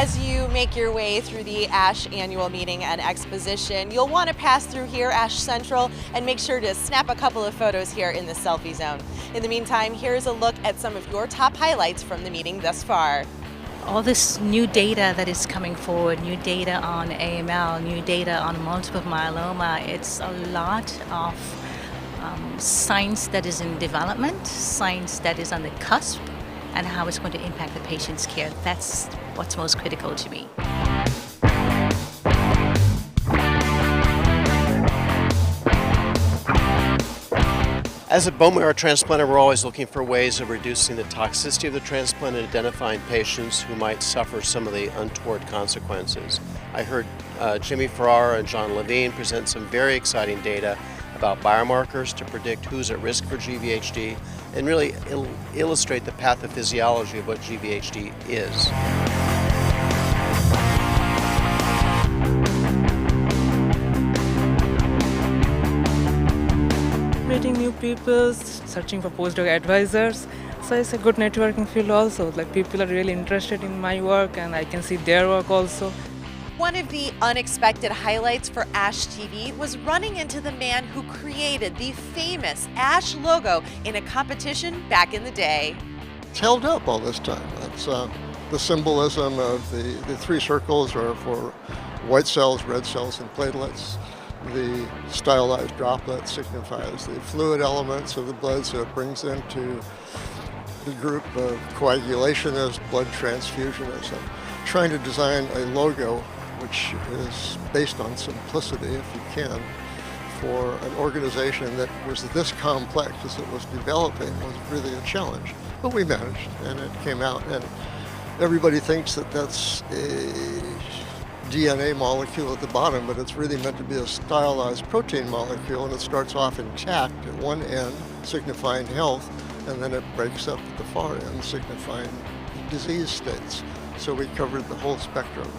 As you make your way through the ASH annual meeting and exposition, you'll want to pass through here, ASH Central, and make sure to snap a couple of photos here in the selfie zone. In the meantime, here's a look at some of your top highlights from the meeting thus far. All this new data that is coming forward, new data on AML, new data on multiple myeloma, it's a lot of science that is in development, science that is on the cusp, and how it's going to impact the patient's care. That's what's most critical to me. As a bone marrow transplanter, we're always looking for ways of reducing the toxicity of the transplant and identifying patients who might suffer some of the untoward consequences. I heard Jimmy Ferrara and John Levine present some very exciting data about biomarkers to predict who's at risk for GVHD and really illustrate the pathophysiology of what GVHD is. Meeting new people, searching for postdoc advisors. So it's a good networking field also. Like people are really interested in my work and I can see their work also. One of the unexpected highlights for ASH TV was running into the man who created the famous ASH logo in a competition back in the day. It's held up all this time. That's the symbolism of the three circles are for white cells, red cells, and platelets. The stylized droplet signifies the fluid elements of the blood, so it brings into the group of coagulationists, blood transfusionists. I'm trying to design a logo which is based on simplicity, if you can, for an organization that was this complex as it was developing was really a challenge. But we managed, and it came out, and everybody thinks that that's a DNA molecule at the bottom, but it's really meant to be a stylized protein molecule, and it starts off intact at one end, signifying health, and then it breaks up at the far end, signifying disease states. So we covered the whole spectrum.